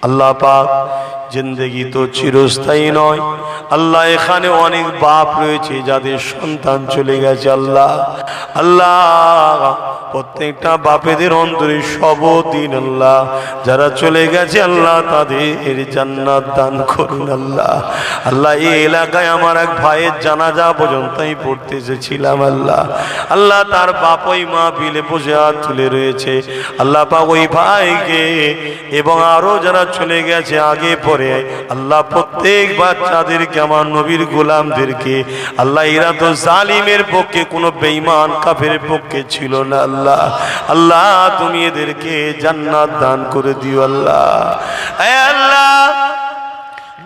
আল্লাহ পাক জিন্দেগি তো চিরস্থায়ী নয় আল্লাহ, এখানে অনেক বাপ রয়েছে যাদের সন্তান চলে গেছে। আল্লাহ আল্লাহ প্রত্যেকটা বাপেদের অন্তরে সবদিন আল্লাহ যারা চলে গেছে আল্লাহ তাদের জান্নাত দান করুন। আল্লাহ আল্লাহ এই এলাকায় আমার এক ভাইয়ের জানাজা পর্যন্তই পড়তে এসেছিলাম। আল্লাহ আল্লাহ তার বাপ ওই মাহফিলে বসে হাত তুলে রয়েছে। আল্লাহ পাক ওই ভাইকে এবং আরো যারা চলে গেছে আগে পরে আল্লাহ প্রত্যেক বাচ্চাদেরকে আমার নবীর গোলামদেরকে আল্লাহ এরা তো জালিমের পক্ষে কোনো বেঈমান কাফেরের পক্ষে ছিল না। আল্লাহ আল্লাহ তুমি এদেরকে জান্নাত দান করে দিও। আল্লাহ আল্লাহ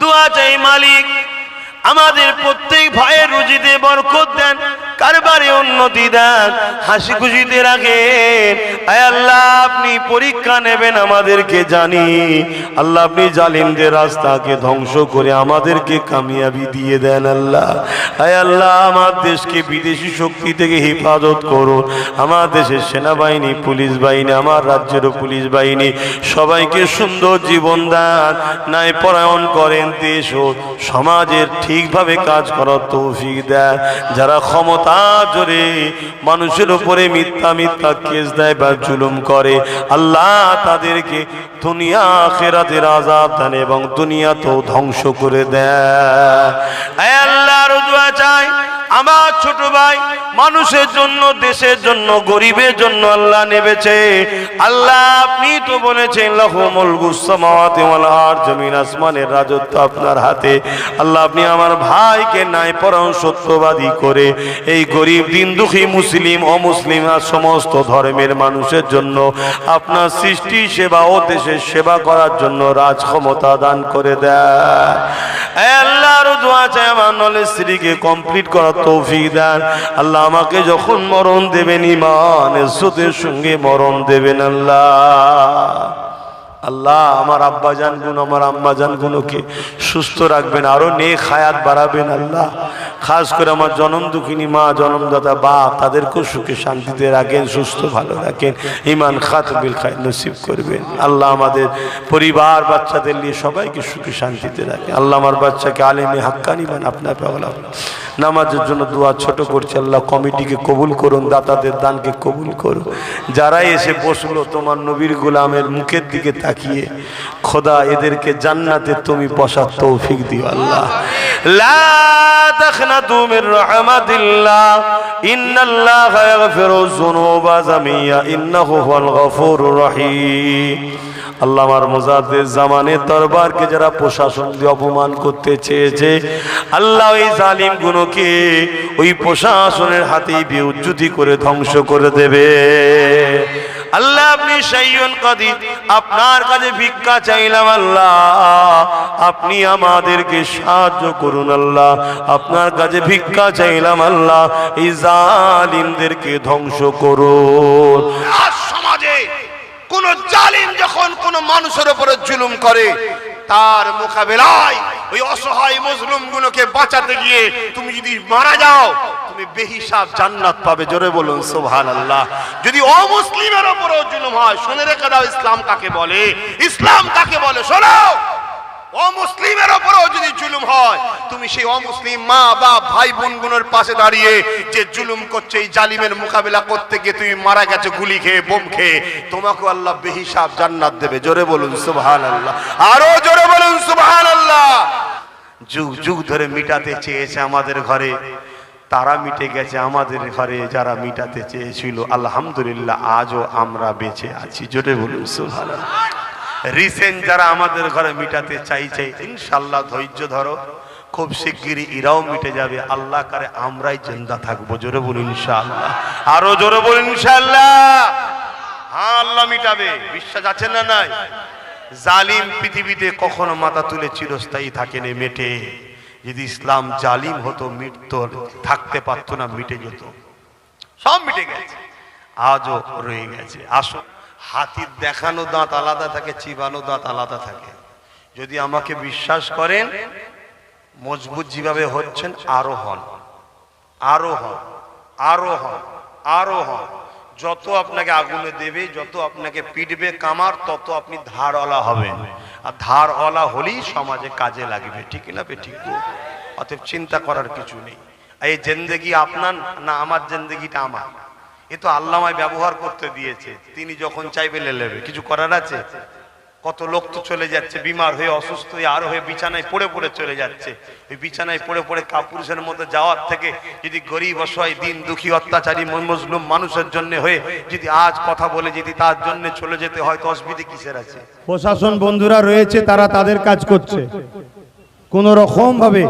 দোয়া চাই মালিক আমাদের প্রত্যেক ভাইয়ের রুজিতে বরকত দেন, কারবারে উন্নতি দেন, হাসি খুশিতে রাখেন। আয় আল্লাহ আপনি পরীক্ষা নেবেন আমাদেরকে জানি। আল্লাহ আপনি জালিমদের রাস্তাকে ধ্বংস করে আমাদেরকে কামিয়াবি দিয়ে দেন। আল্লাহ আয় আল্লাহ আমার দেশকে বিদেশি শক্তি থেকে হেফাজত করুন। আমার দেশের সেনাবাহিনী, পুলিশ বাহিনী, আমার রাজ্যেরও পুলিশ বাহিনী সবাইকে সুন্দর জীবন দান, ন্যায় পরায়ণ করেন, দেশ ও সমাজের ঠিকভাবে কাজ করার তৌফিক দেন। যারা ক্ষমতা জোরে মানুষের উপরে মিথ্যা মিথ্যা কেস দেয় বা জুলুম করে আল্লাহ তাদেরকে দুনিয়া আখিরাতের আযাব দেন এবং দুনিয়াতেও ধ্বংস করে দেয়। হে আল্লাহর দোয়া চাই আমার ছোট ভাই মানুষের জন্য, দেশের জন্য, গরিবের জন্য আল্লাহ নেবেছে। আল্লাহ আপনি তো বলেছেন লাহুমুল গুসসামাওয়াতি ওয়াল আরদ, জমিন আসমানের রাজত্ব আপনার হাতে। আল্লাহ আপনি আমার ভাইকে ন্যায় পরায়ণ সত্যবাদী করে এই গরিব দিন দুঃখী মুসলিম অমুসলিম আর সমস্ত ধর্মের মানুষের জন্য আপনার সৃষ্টি সেবা ও দেশের সেবা করার জন্য রাজ ক্ষমতা দান করে দেয়। আল্লাহর দোয়া চাই আমার নলেজ স্ত্রীকে কমপ্লিট করার তৌফিক দেন। আল্লাহ আমাকে যখন মরণ দেবেন ঈমান ইজ্জতের সঙ্গে মরণ দেবেন। আল্লাহ আল্লাহ আমার আব্বাজান গুণ আমার আম্মাজান গুণকে সুস্থ রাখবেন, আরো নেক হায়াত বাড়াবেন। আল্লাহ খাস করে আমার জনম দুঃখিনী মা, জনমদাতা বাপ তাদেরকেও সুখে শান্তিতে রাখেন, সুস্থ ভালো রাখেন, ঈমান খাতবিল খায়র নসিব করবেন। আল্লাহ আমাদের পরিবার বাচ্চাদের নিয়ে সবাইকে সুখে শান্তিতে রাখেন। আল্লাহ আমার বাচ্চাকে আলেমে হাক্কানি বান আপনার পাগলা। নামাজের জন্য দোয়া ছোট করছে, আল্লাহ কমিটিকে কবুল করুন, দাতাদের দানকে কবুল করুন। যারাই এসে বসলো তোমার নবীর গোলামের মুখের দিকে তাকিয়ে খোদা এদেরকে জান্নাতে তুমি বসার তৌফিক দিও। আল্লাহ লা তাখনাতু মির রাহমাতিল্লাহ ইন্নাল্লাহা ইয়াগফিরুয যুনুবা জামিয়া ইন্নাহু হুয়াল গফুরুর রহিম। আল্লাহ আমার মুজাদ্দিদ জামানের দরবারকে যারা প্রশাসন দিয়ে অপমান করতে চেয়েছে আল্লাহ ওই জালিম গুলোকে ওই প্রশাসনের হাতেই বেউজ্জতি করে ধ্বংস করে দেবে। আল্লাহ আপনি শাইউন কাদির, আপনার কাছে ভিক্ষা চাইলাম। আল্লাহ আপনি আমাদেরকে সাহায্য করুন। আল্লাহ আপনার কাছে ভিক্ষা চাইলাম। আল্লাহ এই জালিমদেরকে ধ্বংস করুন। সমাজে কোন জালিম যখন কোন মানুষের উপরে জুলুম করে তার মোকাবেলায় ওই অসহায় মজলুম গুলোকে বাঁচাতে গিয়ে তুমি যদি মারা যাও তুমি বেহিসাব জান্নাত পাবে। জোরে বলুন সুবহানাল্লাহ। যদি অমুসলিমের উপরেও জুলুম হয় শুনে রেখে দাও ইসলাম কাকে বলে, ইসলাম কাকে বলে শোনো। অমুসলিমের উপরেও যদি জুলুম হয় তুমি সেই অমুসলিম মা বাপ ভাই বোন গুলোর পাশে দাঁড়িয়ে যে জুলুম করছে এই জালিমের মোকাবেলা করতে গিয়ে তুমি মারা গেছো গুলি খেয়ে বোম খেয়ে, তোমাকে আল্লাহ বেহিসাব জান্নাত দেবে। জোরে বলুন সুবহানাল্লাহ, আরো জোরে বলুন সুবহানাল্লাহ। যুগ যুগ ধরে মিটাতে চেয়েছে আমাদের ঘরে, তারা মিটে গেছে। আমাদের ঘরে যারা মিটাতে চেয়েছিল আলহামদুলিল্লাহ আজও আমরা বেঁচে আছি। জোরে বলুন সুবহানাল্লাহ। রিসেন্ট যারা আমাদের ঘরে মিটাতে চাইছে ইনশাআল্লাহ ধৈর্য ধরো, খুব শিগগিরই এরাও মিটে যাবে। আল্লাহ করে আমরাই জিন্দা থাকবো। জোরে বলুন ইনশাআল্লাহ, আরো জোরে বলুন ইনশাআল্লাহ। হ্যাঁ আল্লাহ মিটাবে, বিশ্বাস আছে না নাই? জালিম পৃথিবীতে কখনো মাথা তুলে চিরস্থায়ী থাকেনি, মেটে। যদি ইসলাম জালিম হতো মিটতো, থাকতে পারতো না, মিটে যেত। সব মিটে গেছে, আজও রয়ে গেছে। আসো, হাতির দেখানো দাঁত আলাদা থাকে, চিবানো দাঁত আলাদা থাকে। যদি আমাকে বিশ্বাস করেন মজবুত যেভাবে হচ্ছেন আরো হন, আরো হন, আরো হন, আরো হন। যত আপনাকে আগুনে দেবে, যত আপনাকে পিটবে কামার, তত আপনি ধারওয়ালা হবেন। আর ধারওয়ালা হলেই সমাজে কাজে লাগবে, ঠিক না বে ঠিক? অতএব চিন্তা করার কিছু নেই। এই জিন্দেগি আপনার না আমার, জিন্দেগিটা আমার। এ তো আল্লাহ আমায় ব্যবহার করতে দিয়েছে, তিনি যখন চাইবে নেবে, কিছু করার আছে? কত লোক তো চলে যাচ্ছে বিমার হয়ে, অসুস্থ হয়ে, আর হয়ে বিছানায় পড়ে পড়ে চলে যাচ্ছে। ওই বিছানায় পড়ে পড়ে কাপুরুষের মধ্যে যাওয়ার থেকে যদি গরিব অসহায় দিন দুঃখী অত্যাচারী মজলুম মানুষের জন্য হয়ে যদি আজ কথা বলে যদি তার জন্য চলে যেতে হয়, তো অসুবিধা কিসের আছে? প্রশাসন বন্ধুরা রয়েছে, তারা তাদের কাজ করছে। কোন রকম ভাবে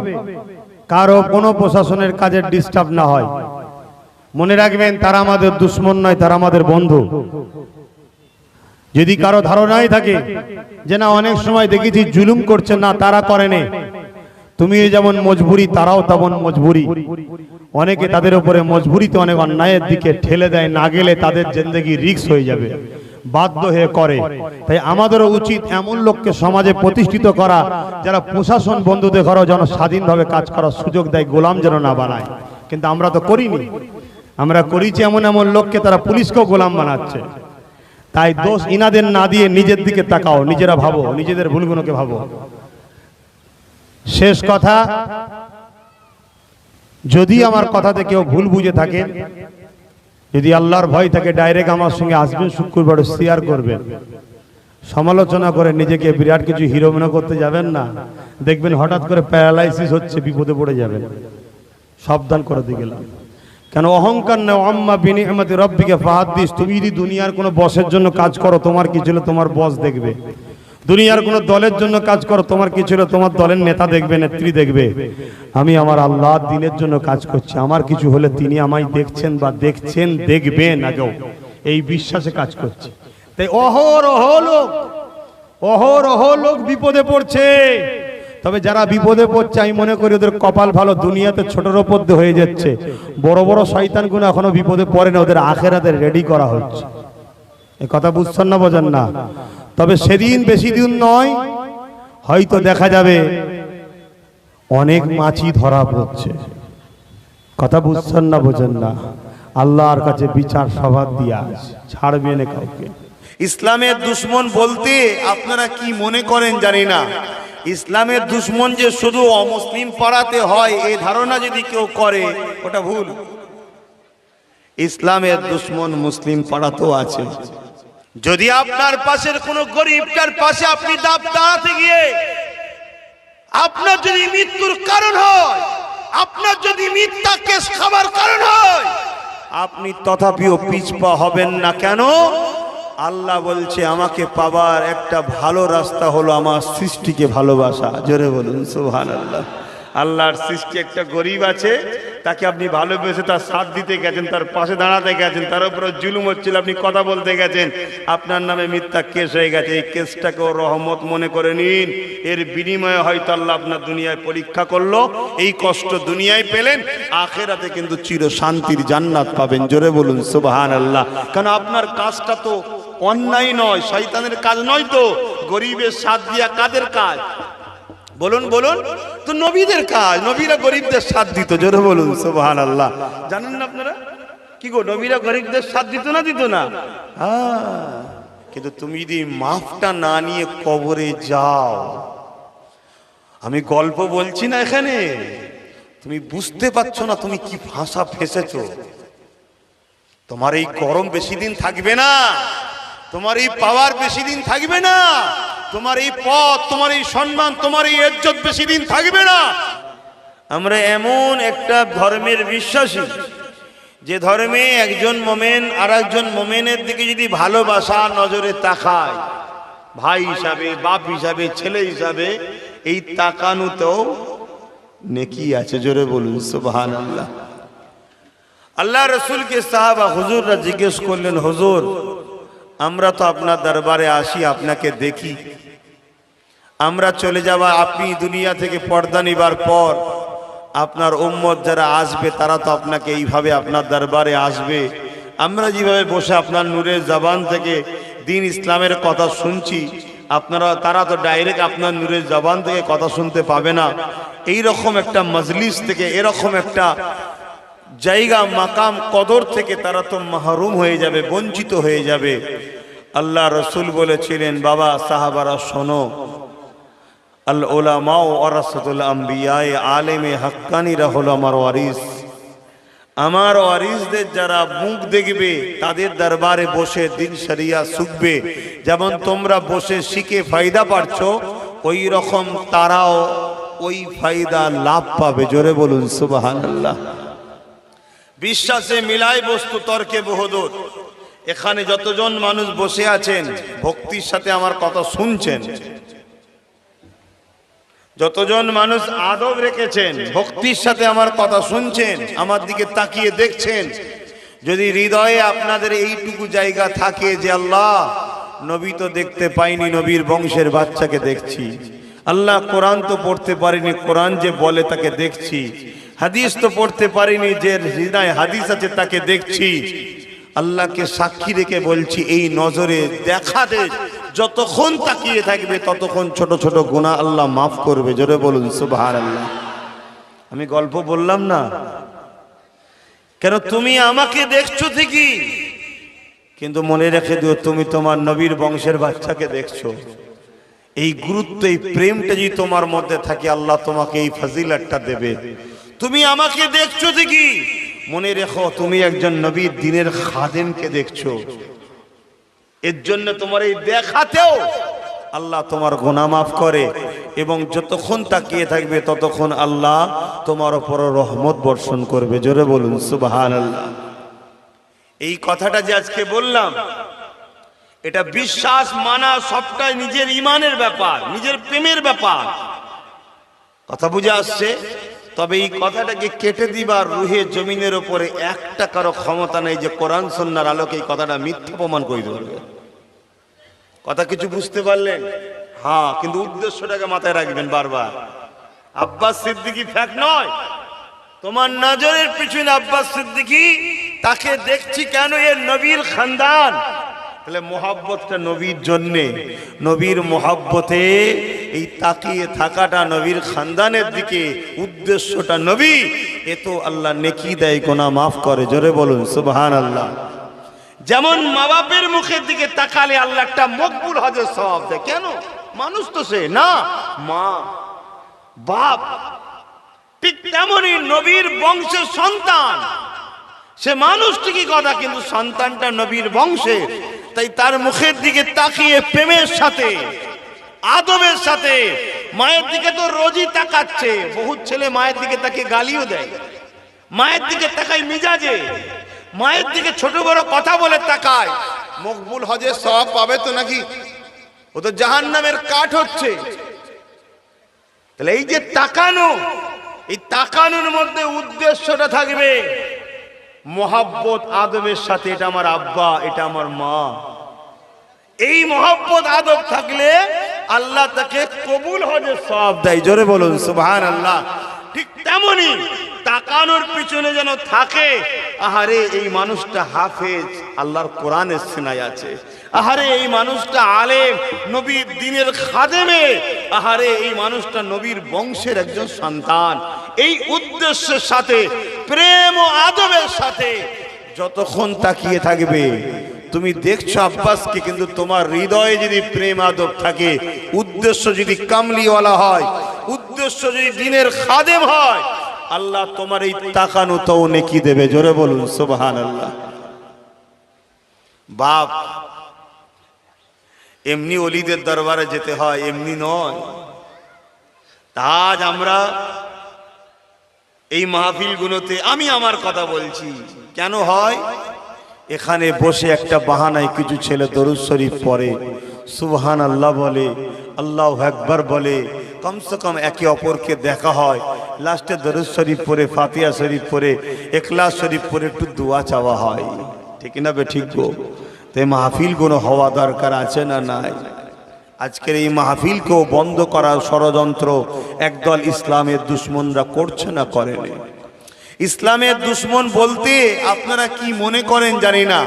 কারো কোনো প্রশাসনের কাজের ডিস্টার্ব না হয়। মনে রাখবেন, তারা আমাদের দুশ্মন নয়, তারা আমাদের বন্ধু। যদি কারো ধারণাই থাকে যে না অনেক সময় দেখেছি জুলুম করছে, না তারা করেনি, তুমি যেমন মজবুরি তারাও তেমন মজবুরি। অনেকে তাদের উপরে মজবুরিতে অনেক অন্যায়ের দিকে ঠেলে দেয়, না গেলে তাদের জিন্দেগি রিস্ক হয়ে যাবে, বাধ্য হয়ে করে। তাই আমাদেরও উচিত এমন লোককে সমাজে প্রতিষ্ঠিত করা যারা প্রশাসন বন্ধুদের ঘরেও যেন স্বাধীনভাবে কাজ করার সুযোগ দেয়, গোলাম যেন না বানায়। কিন্তু আমরা তো করিনি, আমরা করেছি এমন এমন লোককে তারা পুলিশকেও গোলাম বানাচ্ছে। তাই দোষ ইনাদের না দিয়ে নিজের দিকে তাকাও, নিজেরা ভাবো, নিজেদের ভুলগুলোকে ভাবো। শেষ কথা, যদি আমার কথাতে কেউ ভুল বুঝে থাকেন, যদি আল্লাহর ভয় থাকে, ডাইরেক্ট আমার সঙ্গে আসবেন, শুক্রবারে শেয়ার করবেন, সমালোচনা করে নিজেকে বিরাট কিছু হিরো মনে করতে যাবেন না। দেখবেন হঠাৎ করে প্যারালাইসিস হচ্ছে, বিপদে পড়ে যাবেন। সাবধান করে দিয়ে গেলাম। কেন অহংকার না, আম্মা বিনিআমাতি রাব্বিকা ফাহাদ্দিস। তুমি যদি দুনিয়ার কোনো বসের জন্য কাজ করো, তোমার কি ছিল তোমার বস দেখবে। দুনিয়ার কোনো দলের জন্য কাজ করো, তোমার কি ছিল তোমার দলের নেতা দেখবে, নেত্রী দেখবে। আমি আমার আল্লাহর দ্বীনের জন্য কাজ করছি, আমার কিছু হলে তিনি আমায় দেখছেন বা দেখছেন, দেখবেন আগেও, এই বিশ্বাসে কাজ করছি। তাই অহরহ লোক বিপদে পড়ছে। তবে যারা বিপদে পড়ছে, আমি মনে করি ওদের কপাল ভালো, দুনিয়াতে ছোটর ওপর হয়ে যাচ্ছে। বড় বড় শয়তানগুলো এখনো বিপদে পড়ে না, ওদের আখেরাতে রেডি করা হচ্ছে। এই কথা বুঝছেন না, বোঝেন না? তবে সেদিন বেশি দিন নয়, হয়তো দেখা যাবে অনেক মাছি ধরা পড়ছে। কথা বুঝছেন না, বোঝেন না? আল্লাহর কাছে বিচার সভা দিয়া ছাড়বে না কাউকে। ইসলামের দুশ্মন বলতে আপনারা কি মনে করেন জানি না। ইসলামের দুশ্মন যে শুধু অমুসলিম পাড়াতে হয়, এই ধারণা যদি কেউ করে, ওটা ভুল। ইসলামের দুশ্মন মুসলিম পাড়াতেও আছে। যদি আপনার পাশের কোন গরিবটার পাশে আপনি দাঁড়াতে গিয়ে আপনার যদি মৃত্যুর কারণ হয়, আপনার যদি মিথ্যা কেস খাবার কারণ হয়, আপনি তথাপিও পিছপা হবেন না। কেন? আল্লাহ বলছে, আমাকে পাবার একটা ভালো রাস্তা হলো আমার সৃষ্টিকে ভালোবাসা। জোরে বলুন সুবহানাল্লাহ। আল্লাহর সৃষ্টি একটা গরিব আছে, তাকে আপনি ভালোবেসে তার সাথ দিতে গেছেন, তার পাশে দাঁড়াতে গেছেন, তার উপরে জুলুম হচ্ছিল, আপনি কথা বলতে গেছেন, আপনার নামে মিথ্যা কেস হয়ে গেছে। এই কেসটাকেও রহমত মনে করে নিন। এর বিনিময়ে হয়তো আল্লাহ আপনার দুনিয়ায় পরীক্ষা করলো, এই কষ্ট দুনিয়ায় পেলেন, আখেরাতে কিন্তু চির শান্তির জান্নাত পাবেন। জোরে বলুন সুবহানাল্লাহ। কারণ আপনার কাজটা তো অন্যায় নয়, শয়তানের কাজ নয়। তো গরিবের সাথ দিয়া কাদের কাজ? বলুন বলুন। তো নবীদের কাজ, নবীরা গরিবদের সাথ দিত। জোরে বলুন সুবহানাল্লাহ। জানেন না আপনারা কি গো, নবীরা গরিবদের সাথ দিত না, দিত না? কিন্তু তুমি যদি মাফটা না নিয়ে কবরে যাও, আমি গল্প বলছি না এখানে, তুমি বুঝতে পারছো না তুমি কি ভাষা ফেসেছো। তোমার এই গরম বেশি দিন থাকবে না, তোমার এই পাওয়ার বেশি দিন থাকবে না, তোমার এই পদ, তোমার এই সম্মান, তোমার এই ইজ্জত বেশি দিন থাকবে না। আমরা এমন একটা ধর্মের বিশ্বাসী, যে ধর্মে একজন মোমেন আর একজন মোমেনের দিকে যদি ভালোবাসা নজরে তাকায়, ভাই হিসাবে, বাপ হিসাবে, ছেলে হিসাবে, এই তাকানোতেও নেকি আছে। জোরে বলুন সুবহানাল্লাহ। আল্লাহ রসুলকে সাহাবা হুজুররা জিজ্ঞেস করলেন, হুজুর আমরা তো আপনার দরবারে আসি, আপনাকে দেখি, আমরা চলে যাওয়া, আপনি দুনিয়া থেকে পর্দা নিবার পর আপনার উম্মত যারা আসবে তারা তো আপনাকে এইভাবে আপনার দরবারে আসবে, আমরা যেভাবে বসে আপনার নূরের জবান থেকে দিন ইসলামের কথা শুনছি, আপনারা তারা তো ডাইরেক্ট আপনার নূরের জবান থেকে কথা শুনতে পাবে না। এই রকম একটা মজলিস থেকে, এরকম একটা জায়গা মাকাম কদর থেকে তারা তো মাহরুম হয়ে যাবে, বঞ্চিত হয়ে যাবে। আল্লাহ রসুল বলেছিলেন, বাবা সাহাবারা শোনো, আল উলামা ওয়ারাসাতুল আম্বিয়া, আলেমে হাক্কানিরা হলো আমার ওয়ারিস। আমার ওয়ারিসদের যারা মুখ দেখবে তাদের দরবারে বসে দিন শরিয়া শিখবে, যেমন তোমরা বসে শিখে ফায়দা পাচ্ছো, ওই রকম তারাও ওই ফায়দা লাভ পাবে। জোরে বলুন সুবহানাল্লাহ। বিশ্বাসে মিলাই বস্তু, তর্কে বহুদূর। এখানে যতজন মানুষ বসে আছেন ভক্তির সাথে আমার কথা শুনছেন, যতজন মানুষ আদব রেখেছেন ভক্তির সাথে আমার কথা শুনছেন, আমার দিকে তাকিয়ে দেখছেন, যদি হৃদয়ে আপনাদের এইটুকু জায়গা থাকে যে আল্লাহ নবী তো দেখতে পাইনি, নবীর বংশের বাচ্চাকে দেখছি, আল্লাহ কোরআন তো পড়তে পারিনি, কোরআন যে বলে তাকে দেখছি, হাদিস তো পড়তে পারিনি, যে হৃদয় হাদিস আছে তাকে দেখছি, আল্লাহকে সাক্ষী রেখে বলছি এই নজরে দেখা দে, যতক্ষণ তাকিয়ে থাকবে ততক্ষণ ছোট ছোট গুনাহ আল্লাহ মাফ করবে। জোরে বলুন সুবহানাল্লাহ। আমি গল্প বললাম না কেন, তুমি আমাকে দেখছো ঠিকই, কিন্তু মনে রেখে দিও তুমি তোমার নবীর বংশের বাচ্চাকে দেখছো। এই গুরুত্ব, এই প্রেমটা যদি তোমার মধ্যে থাকে আল্লাহ তোমাকে এই ফজিলতটা দেবে। তুমি আমাকে দেখছো ঠিকই, মনে রেখো তুমি একজন নবীর দ্বীনের খাদেমকে দেখছো। এর জন্য তোমার এই দেখাতেও আল্লাহ তোমার গুনাহ মাফ করে, এবং যতক্ষণ তাকিয়ে থাকবে ততক্ষণ আল্লাহ তোমার উপর রহমত বর্ষণ করবে। জোরে বলুন সুবহানাল্লাহ। এই কথাটা যে আজকে বললাম, এটা বিশ্বাস মানা সবটাই নিজের ইমানের ব্যাপার, নিজের প্রেমের ব্যাপার। কথা বুঝে আসছে? তবে এই কথাটাকে কেটে দিবার রুহে জমিনের উপরে একটা কারো ক্ষমতা নেই যে কোরআন সুন্নাহর আলোকে এই কথাটা মিথ্যা প্রমাণ করে দেবে। কথা কিছু বুঝতে পারলেন? হ্যাঁ, কিন্তু উদ্দেশ্যটাকে মাথায় রাখবেন বারবার। আব্বাস সিদ্দিকী ফ্যাক্ট নয়, তোমার নজরের পিছনে আব্বাস সিদ্দিকী, তাকে দেখছি কেন, এর নবীর খানদান। তাহলে মোহাব্বতটা নবীর জন্যে, নবীর মোহাব্বতে এই তাকিয়ে থাকাটা নবীর খানদানের দিকে, উদ্দেশ্যটা নবী। এ তো আল্লাহ নেকি দেয়, গুনাহ মাফ করে। জোরে বলুন সুবহানাল্লাহ। যেমন মা বাপের মুখের দিকে তাকালে আল্লাহ একটা মকবুল হজের সওয়াব দেয়। কেন? মানুষ তো সে না, মা বাপ। ঠিক তেমনই নবীর বংশের সন্তান, সে মানুষ ঠিকই কথা, কিন্তু সন্তানটা নবীর বংশের, তাই তার মুখের দিকে তাকিয়ে প্রেমের সাথে, আদবের সাথে, মায়ের দিকে তো রোজই তাকাচ্ছে। বহুত ছেলে মায়ের দিকে তাকিয়ে গালিও দেয়, মায়ের দিকে তাকায় মিজাজে, মায়ের দিকে ছোট বড় কথা বলে তাকায়। মকবুল হজের সওয়াব পাবে তো নাকি? ও তো জাহান্নামের কাঠ হচ্ছে। তাহলে এই যে তাকানো, এই তাকানোর মধ্যে উদ্দেশ্যটা থাকবে মোহাব্বত আদবের সাথে। এটা আমার আব্বা, এটা আমার মা। এই মোহাব্বত আদব থাকলে আল্লাহ তাকে কবুল হজের সওয়াব দেয়। জোরে বলুন সুবহানাল্লাহ। ঠিক তেমনি তাকানোর পিছনে যেন থাকে, আহারে এই মানুষটা হাফেজ, আল্লাহর কোরআনের সিনায় আছে। আহারে এই মানুষটা আলেম, নবীর দ্বীনের খাদেমে। আহারে এই মানুষটা নবীর বংশের একজন সন্তান। এই উদ্দেশ্যের সাথে, প্রেম ও আদবের সাথে যতক্ষণ তাকিয়ে থাকবে, তুমি দেখছো আব্বাসকে, কিন্তু তোমার হৃদয়ে যদি প্রেম আদব থাকে, উদ্দেশ্য যদি কামলিওয়ালা হয়, উদ্দেশ্য যদি দ্বীনের খাদেম হয়, আল্লাহ তোমার এই তাকানো তো নেকি দেবে। জোরে বলুন সুবহানাল্লাহ। বাপ এমনি ওলিদের দরবারে যেতে হয়, এমনি নয়। আজ আমরা এই মাহফিলগুলোতে, আমি আমার কথা বলছি, কেন হয়? এখানে বসে একটা বাহানায় কিছু ছেলে দরুদ শরীফ পড়ে, সুবহানাল্লাহ বলে, আল্লাহু আকবার বলে, কমসে কম একে অপরকে দেখা হয়, লাস্টে দরুদ শরীফ পড়ে, ফাতিহা শরীফ পড়ে, ইখলাস শরীফ পড়ে একটু দোয়া চাওয়া হয়। ঠিক না বে? ঠিক গো। তাই মাহফিলগুলো হওয়া দরকার আছে না নাই? আজকের এই মাহফিলকেও বন্ধ করার ষড়যন্ত্র একদল ইসলামের দুশ্মনরা করছে না করেনি? ইসলামের দুশ্মন বলতে আপনারা কি মনে করেন জানি না।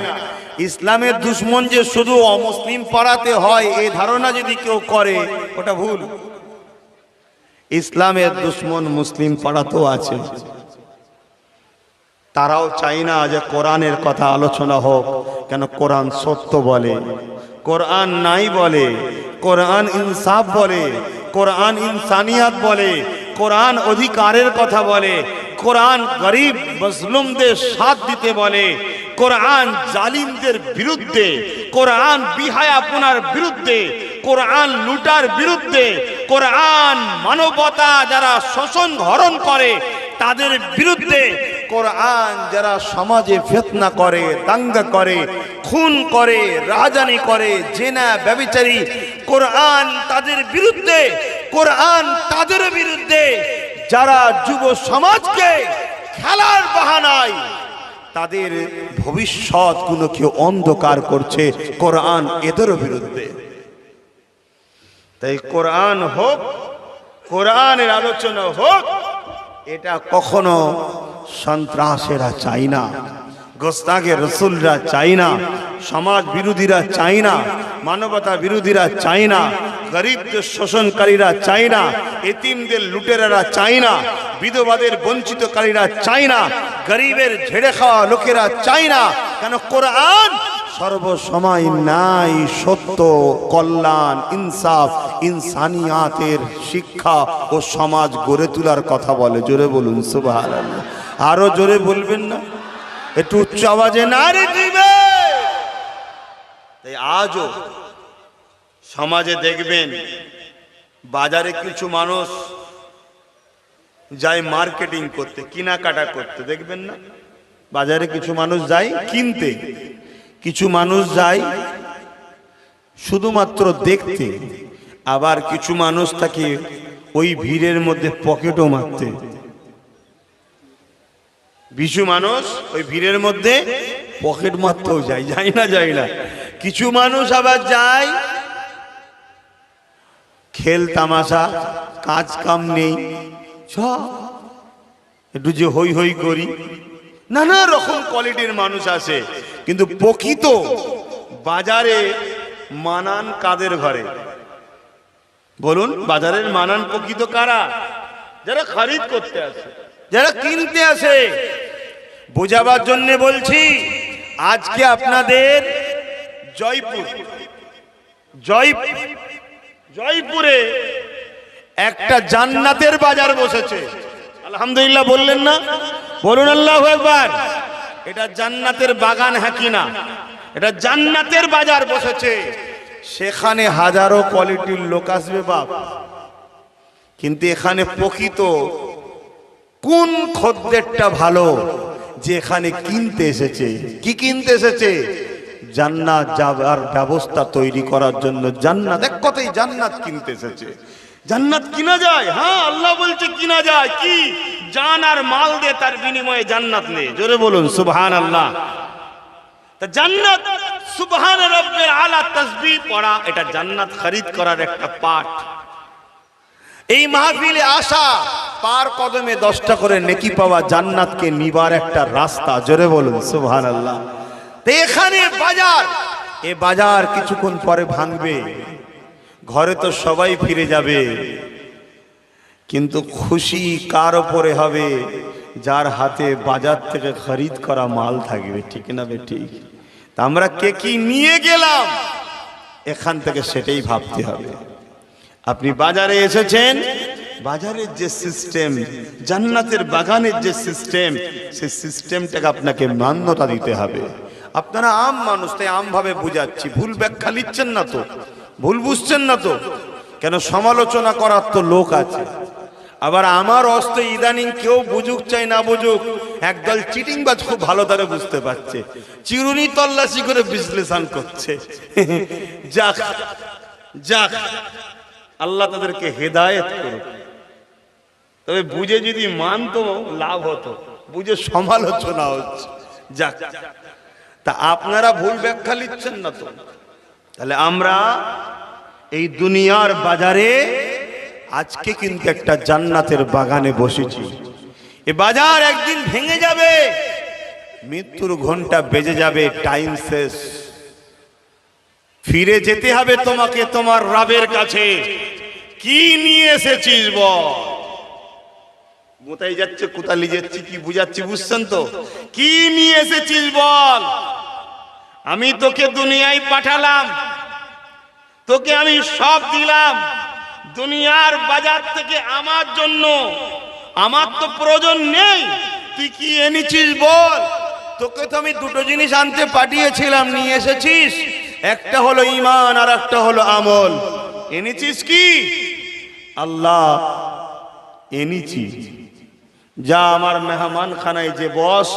ইসলামের দুশ্মন যে শুধু অমুসলিম পাড়াতে হয়, এই ধারণা যদি কেউ করে ওটা ভুল। ইসলামের দুশ্মন মুসলিম পাড়াতেও আছে। তারাও চায় না যে কোরআনের কথা আলোচনা হোক, কেন কোরআন সত্য বলে, কোরআন নাই বলে, কোরআন ইনসাফ বলে, কোরআন ইনসানিয়াত বলে, কোরআন অধিকারের কথা বলে, কোরআন গরিব মজলুমদের সাথ দিতে বলে, কোরআন জালিমদের বিরুদ্ধে, কোরআন বিহায়াপনার বিরুদ্ধে, কোরআন লুটার বিরুদ্ধে, কোরআন মানবতা যারা শোষণ হরণ করে তাদের বিরুদ্ধে, কোরআন যারা সমাজে ফিতনা করে, দাঙ্গা করে, খুন করে, রাহাজানি করে, জেনা ব্যভিচারী, কোরআন তাদের বিরুদ্ধে, কোরআন তাদের বিরুদ্ধে, যারা যুব সমাজকে খেলার বাহানায় তাদের ভবিষ্যৎগুলোকে অন্ধকার করছে, কোরআন এদেরও বিরুদ্ধে। তাই কোরআন হোক, কোরআনের আলোচনা হোক, এটা কখনো সন্ত্রাসেরা চাই না, গোস্তাকে রসুলরা চাই না, সমাজ বিরোধীরা চাই না, মানবতা বিরোধীরা চাই না, গরিবদের শোষণকারীরা চাই না, এতিমদের লুটেরারা চাই না, বিধবাদের বঞ্চিতকারীরা চাই না, গরিবের ঝেড়ে খাওয়া লোকেরা চাই না। কেন কোরআন সর্বসময় নাই সত্য, কল্যাণ, ইনসাফ, ইনসানিয়াতের শিক্ষা ও সমাজ গড়ে তোলার কথা বলে। জোরে বলুন সুবহানাল্লাহ। আরো জোরে বলবেন না? একটু উচ্চ আওয়াজে নারে দিবে। তাই আজও সমাজে দেখবেন বাজারে কিছু মানুষ যায় মার্কেটিং করতে, কেনাকাটা করতে, দেখবেন না? বাজারে কিছু মানুষ যায় কিনতে, কিছু মানুষ যায় শুধুমাত্র দেখতে, আবার কিছু মানুষ থাকে ওই ভিড়ের মধ্যে পকেটও মারতে। কিছু মানুষ ওই ভিড়ের মধ্যে পকেট মারতেও যায়, যায় না? যায় না? কিছু মানুষ আবার যায় খেল তামাশা, কাজ কাম নেই, একটু যে হই হই করি, নানা রকম কোয়ালিটির মানুষ আছে। কিন্তু প্রকৃত বাজারে মানান কাদের ঘরে? বলুন, বাজারের মানান প্রকৃত কারা? যারা খরিদ করতে আসে, যারা কিনতে আসে। বোঝাবার জন্য বলছি, আজকে আপনাদের জয়পুরে একটা জান্নাতের বাজার বসেছে। আলহামদুলিল্লাহ বললেন না? বলুন আল্লাহু আকবার। এটা জান্নাতের বাগান, হ্যাঁ কি না? এটা জান্নাতের বাজার বসেছে। সেখানে হাজারো কোয়ালিটির লোক আসবে বাপ, কিন্তু এখানে প্রকৃত কোন খদ্দেরটা ভালো যে এখানে কিনতে এসেছে? কি কিনতে এসেছে? জান্নাত যাবার ব্যবস্থা তৈরি করার জন্য জান্নাত, এক কথাই জান্নাত কিনতে এসেছে। জান্নাত কিনা যায়? হ্যাঁ, আল্লাহ বলছে কিনা যায়। কি? জান আর মাল দে, তার বিনিময়ে জান্নাত নে। জোরে বলুন সুবহানাল্লাহ। তা জান্নাত, সুবহান রাব্বিল আলা তাসবিহ পড়া, এটা জান্নাত খরিদ করার একটা পাঠ। এই মাহফিলে আসা, পার কদমে 10টা করে নেকি পাওয়া, জান্নাতকে নিবার একটা রাস্তা। জোরে বলুন সুবহানাল্লাহ। তো এখানে বাজার, এ বাজার কিছুক্ষণ পরে ভাঙবে, ঘরে তো সবাই ফিরে যাবে, কিন্তু খুশি কার ওপরে হবে? যার হাতে বাজার থেকে খরিদ করা মাল থাকবে। ঠিক না বে ঠিক? তা আমরা কে কি নিয়ে গেলাম এখান থেকে সেটাই ভাবতে হবে। আপনি বাজারে এসেছেন, বাজারের যে সিস্টেম, জান্নাতের বাগানের যে সিস্টেম, সেই সিস্টেমটাকে আপনাকে মান্যতা দিতে হবে। আপনারা আম মানুষ, তাই আম ভাবে বুঝাচ্ছি, ভুল ব্যাখ্যা নিচ্ছেন না তো? ভুল বুঝছেন না তো? কেন সমালোচনা করার তো লোক আছে। আবার আমার অস্ত ইদানিং কেউ বুঝুক চাই না বুঝুক, একদল চিটিংবাজ খুব ভালো তারা বুঝতে পারছে, চিরুনি তল্লাশি করে বিশ্লেষণ করছে। যাক যাক, আল্লাহ তাদেরকে হেদায়েত করুক। তবে বুঝে যদি মানতো লাভ হতো, বুঝে সমালোচনা হচ্ছে। যাক, তা আপনারা ভুল ব্যাখ্যা নিচ্ছেন না তো? তাহলে আমরা এই দুনিয়ার বাজারে আজকে কিন্তু একটা জান্নাতের বাগানে বসেছি। এ বাজার একদিন ভেঙে যাবে, মৃত্যুর ঘন্টা বেজে যাবে, টাইম শেষ। ফিরে যেতে হবে তোমাকে তোমার রবের কাছে। কি নিয়ে এসেছিস বল? কোথায় যাচ্ছে, কোথায় যাচ্ছি, কি বুঝাচ্ছি বুঝছেন তো? কি নিয়ে এসেছিস বল? আমি তোকে দুনিয়ায় পাঠালাম, তোকে আমি সব দিলাম দুনিয়ার বাজার থেকে আমার জন্য, আমার তো প্রয়োজন নেই। তুই কি এনেছিস বল? তোকে তো আমি দুটো জিনিস আনতে পাঠিয়েছিলাম, নিয়ে এসেছিস। একটা হলো ঈমান আর একটা হলো আমল। এনেছিস কি? আল্লাহ এনেছি। যা আমার মেহমান খানায় যে বস,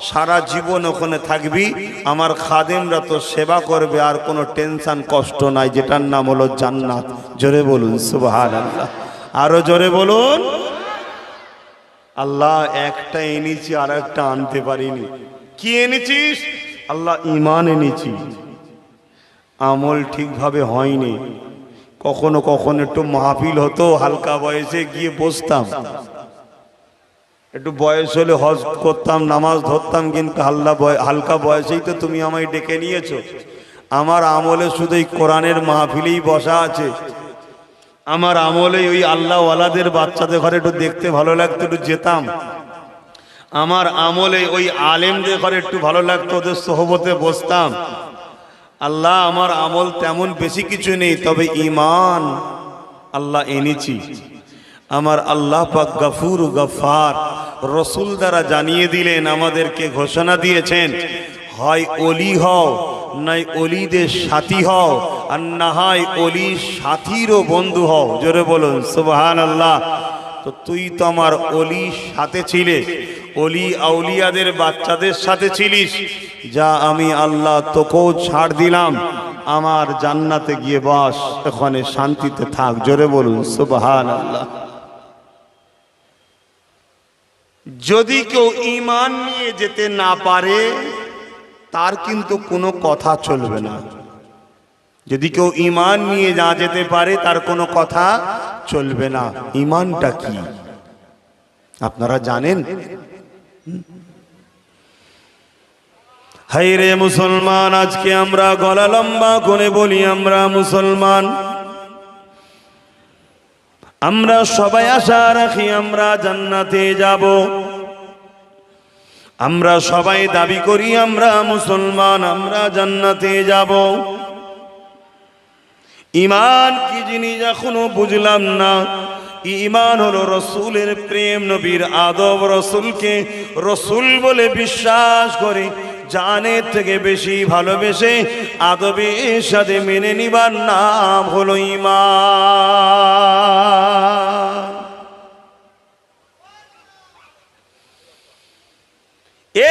সারা জীবন ওখানে থাকবি, আমার খাদেমরা তো সেবা করবে, আর কোনো টেনশন কষ্ট নাই, যেটার নাম হলো জান্নাত। জোরে বলুন সুবহানাল্লাহ, আরো জোরে বলুন। আল্লাহ একটা এনেছি, আর একটা আনতে পারিনি। কি এনেছিস? আল্লাহ ঈমান এনেছি। আমল ঠিকভাবে হয়নি। কখনো কখনো একটু মাহফিল হতো, হালকা বয়সে গিয়ে বসতাম, একটু বয়স হলে হজ করতাম, নামাজ ধরতাম, কিন্তু হালকা বয়সেই তো তুমি আমায় ডেকে নিয়েছো। আমার আমলে শুধু এই কোরআনের মাহফিলেই বসা আছে। আমার আমলে ওই আল্লাহওয়ালাদের বাচ্চাদের ঘরে একটু দেখতে ভালো লাগতো, একটু যেতাম। আমার আমলে ওই আলেমদের ঘরে একটু ভালো লাগতো, ওদের সোহবতে বসতাম। আল্লাহ আমার আমল তেমন বেশি কিছু নেই, তবে ঈমান আল্লাহ এনেছি। আমার আল্লাহ পাক গফুর গফার, রসুল দ্বারা জানিয়ে দিলেন, আমাদেরকে ঘোষণা দিয়েছেন, হয় ওলি হও, নাই ওলিদের সাথী হও, আর না হয় ওলির সাথীরও বন্ধু হও। জোরে বলুন সুবহানাল্লাহ। তো তুই তো আমার ওলির সাথে ছিলে, ওলি আউলিয়াদের বাচ্চাদের সাথে ছিলিস। যা আমি আল্লাহ তোকেও ছাড় দিলাম, আমার জান্নাতে গিয়ে বস, ওখানে শান্তিতে থাক। জোরে বলুন সুবহানাল্লাহ। যদি কেউ ঈমান নিয়ে যেতে না পারে, তার কিন্তু কোনো কথা চলবে না। যদি কেউ ঈমান নিয়ে না যেতে পারে, তার কোনো কথা চলবে না। ঈমানটা কি আপনারা জানেন? হায় রে মুসলমান, আজকে আমরা গলা লম্বা করে বলি, আমরা মুসলমান, আমরা সবাই আশা রাখি আমরা জান্নাতে যাব। আমরা সবাই দাবি করি আমরা মুসলমান, আমরা জান্নাতে যাব। ঈমান কি জিনিস এখনো বুঝলাম না। ঈমান হলো রসুলের প্রেম, নবীর আদব, রসুলকে রসুল বলে বিশ্বাস করে, জানের থেকে বেশি ভালোবেসে আদবের সাথে মেনে নিবার নাম হলো ঈমান।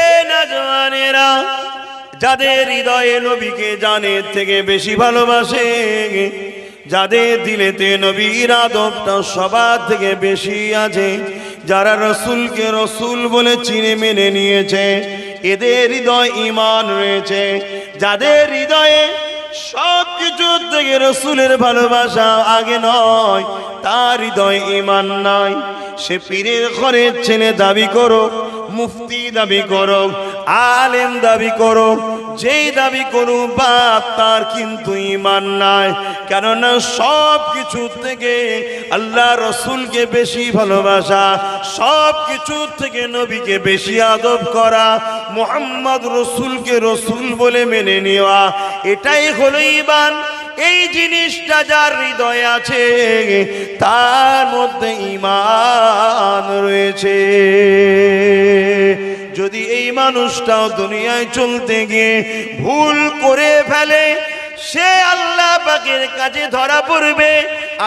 এ নওজওয়ানেরা, যাদের হৃদয়ে নবীকে জানের থেকে বেশি ভালোবাসে, যাদের দিলেতে নবীর আদবটা সবার থেকে বেশি আছে, যারা রসুলকে রসুল বলে চিনে মেনে নিয়েছে, এদের হৃদয় ঈমান রয়েছে। যাদের হৃদয়ে সব কিছু থেকে রসুলের ভালোবাসা আগে নয়, তার হৃদয় ঈমান নাই। সে পীরের ঘরের ছেলে দাবি করো, মুফতি দাবি করো, আলেম দাবি করো, যেই দাবি করো বাপ, তার কিন্তু ঈমান নাই। কেননা সব কিছু থেকে আল্লাহ রসুলকে বেশি ভালোবাসা, সব কিছু থেকে নবীকে বেশি আদব করা, মুহাম্মদ রসুলকে রসুল বলে মেনে নেওয়া, এটাই হলো ঈমান। এই জিনিসটা যার হৃদয়ে আছে, তার মধ্যে ঈমান রয়েছে। যদি এই মানুষটাও দুনিয়ায় চলতে গিয়ে ভুল করে ফেলে, সে আল্লাহ পাকের কাছে ধরা পড়বে,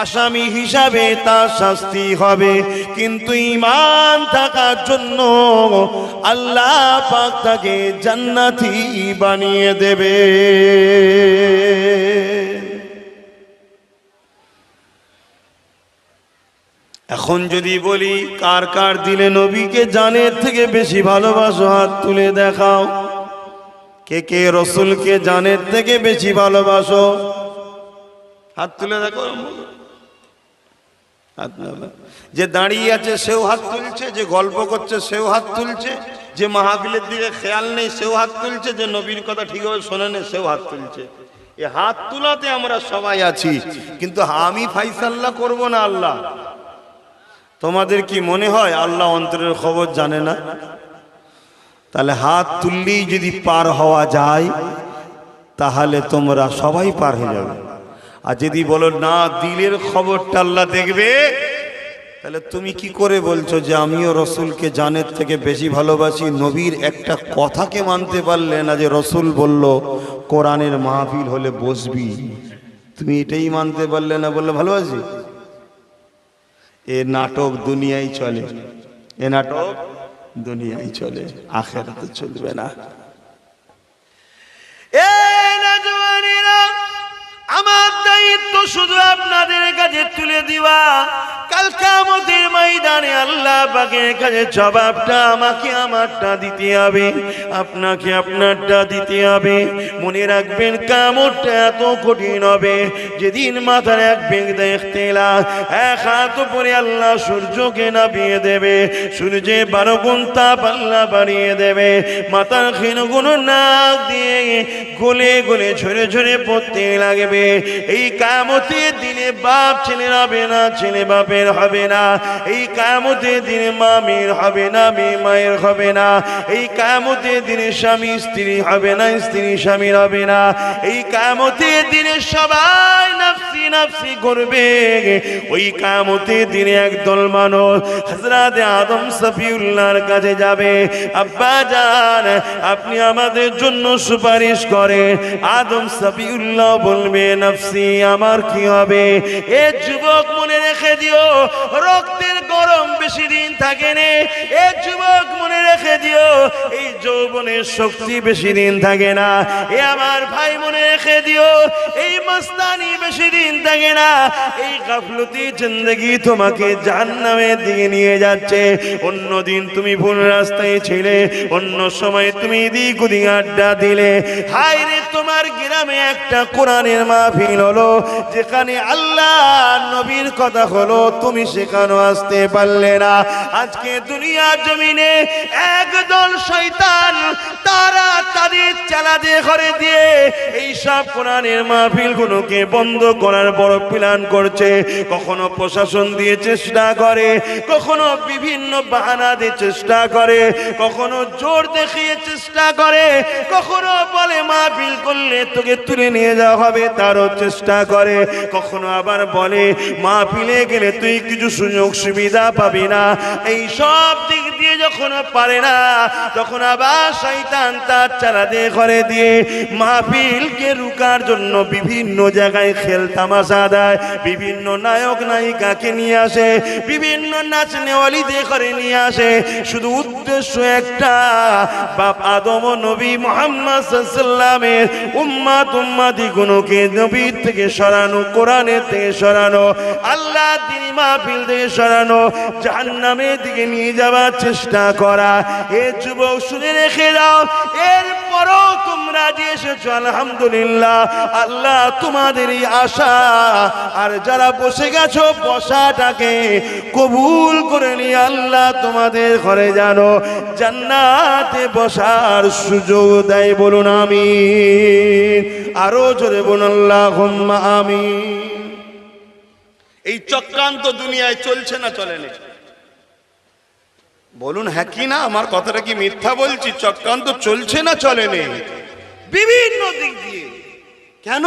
আসামি হিসাবে তার শাস্তি হবে। কিন্তু ঈমান থাকার জন্য আল্লাহ পাক তাকে জান্নাতি বানিয়ে দেবে। এখন যদি বলি, কার কার দিলে নবীকে জানের থেকে বেশি ভালোবাসো, হাত তুলে দেখাও। কে কে রসুলকে জানের থেকে বেশি ভালোবাসো? হাত তুলে দেখো। যে দাঁড়িয়ে আছে সেও হাত তুলছে, যে গল্প করছে সেও হাত তুলছে, যে মাহফিলের দিকে খেয়াল নেই সেও হাত তুলছে, যে নবীর কথা ঠিকভাবে শোনে নেই সেও হাত তুলছে। এই হাত তুলাতে আমরা সবাই আছি, কিন্তু আমি ফাইসাল্লাহ করব না। আল্লাহ তোমাদের কি মনে হয় আল্লাহ অন্তরের খবর জানে না? তাহলে হাত তুললেই যদি পার হওয়া যায় তাহলে তোমরা সবাই পার হয়ে যাবে। আর যদি বলো না, দিলের খবরটা আল্লাহ দেখবে, তাহলে তুমি কি করে বলছো যে আমিও রসুলকে জানের থেকে বেশি ভালোবাসি? নবীর একটা কথাকে মানতে পারলে না যে রসুল বলল কোরআনের মাহফিল হলে বসবি, তুমি এটাই মানতে পারলে না, বললে ভালোবাসি? এ নাটক দুনিয়ায় চলে, এ নাটক দুনিয়ায় চলে, আখেরাতে চলবে না। আমার দায়িত্ব শুধু আপনাদের কাছে তুলে দিবা, কাল কিয়ামতের ময়দানে আল্লাহ পাকের কাছে জবাবটা আমাকে আমারটা দিতে হবে, আপনাকে আপনারটা দিতে হবে। মনে রাখবেন কিয়ামতটা এত কঠিন হবে, যেদিন মাথার এক বেগ দেখতে এক হাত উপরে আল্লাহ সূর্যকে নামিয়ে দেবে, সূর্যে 12 গুণ তাপ আল্লাহ বাড়িয়ে দেবে, মাথার ক্ষীণগুলো নাক দিয়ে গলে গলে ঝরে ঝরে পড়তে লাগবে। এই কিয়ামতের দিনে বাপ ছেলের হবে না, ছেলে বাপের হবে না। এই কিয়ামতের দিনে মা মেয়ের হবে না, মেয়ে মায়ের হবে না। এই কিয়ামতের দিনে স্বামী স্ত্রী হবে না, স্ত্রী স্বামীর হবে না। এই কিয়ামতের দিনে সবাই নফসি নফসি করবে। ওই কিয়ামতের দিনে একদল মানুষ হযরত আদম সফিউল্লাহর কাছে যাবে, আব্বা জান আপনি আমাদের জন্য সুপারিশ করেন। আদম সফিউল্লাহ বলবে নফসি, আমার কি হবে? এ যুবক মনে রেখে দিও, রক্তের গরম বেশি দিন থাকে না। এ যুবক মনে রেখে দিও, এই যৌবনের শক্তি বেশি দিন থাকে না। এ আমার ভাই মনে রেখে দিও, এই মস্তানি বেশি দিন থাকে না। এই গাফলতি জিন্দেগি তোমাকে জাহান্নামের দিকে নিয়ে যাচ্ছে। অন্য দিন তুমি ভুল রাস্তায় ছিলে, অন্য সময় তুমি এদিক ওদিক আড্ডা দিলে। হায় রে, তোমার গ্রামে একটা কোরআনের মাহফিল হলো, যেখানে আল্লাহ নবীর কথা হলো, তুমি সেখানে আসতে পারলে না। আজকে দুনিয়ার জমিনে একদল শয়তান, তারা তাদের চালাতে ঘরে দিয়ে এই সব কোরআনের মাহফিল গুলোকে বন্ধ করার বড় প্ল্যান করছে। কখনো প্রশাসন দিয়ে চেষ্টা করে, কখনো বিভিন্ন বাহানা দিয়ে চেষ্টা করে, কখনো জোর দেখিয়ে চেষ্টা করে, কখনো বলে মাহফিল করলে তোকে তুলে নিয়ে যাওয়া হবে, তারও চেষ্টা করে। কখনো আবার বলে মাহফিলে গেলে তুই কিছু সুযোগ সুবিধা পাবি না। এই সব দিক দিয়ে যখন পারে না, তখন আবার শয়তান তার চালাতে ঘরে দিয়ে মাহফিলকে রুকার জন্য বিভিন্ন জায়গায় খেল তামাশা দেয়, বিভিন্ন নায়ক নায়িকাকে নিয়ে আসে, বিভিন্ন নাচনেওয়ালিদের ঘরে নিয়ে আসে। শুধু উদ্দেশ্য একটা, বাপ আদম ও নবী মুহাম্মদ সাল্লাল্লাহু আলাইহি ওয়াসাল্লামের উম্মতি গুলোকে নবীর থেকে সরানো, কোরআনের থেকে সরানো, আল্লাহ তিনি মাহফিল থেকে সরানো, জাহান্নামের দিকে নিয়ে যাওয়ার চেষ্টা করা। এ যুবক শুনে রেখে দাও, এরপরও তোমরা যে এসেছো আলহামদুলিল্লাহ, আল্লাহ তোমাদের এই আশা আর যারা বসে গেছো বসাটাকে কবুল করে নিয়ে আল্লাহ তোমাদের ঘরে জানো জান্নাতে বসার সুযোগ দেয়। বলুন আমিন, আরো জোরে বলুন আল্লাহুম্মা আমিন। এই চক্রান্ত দুনিয়ায় চলছে না চলে না? বলুন হ্যাঁ কি না? আমার কথাটা কি মিথ্যা বলছি? চক্রান্ত চলছে না চলে নেই? বিভিন্ন দিক দিয়ে। কেন?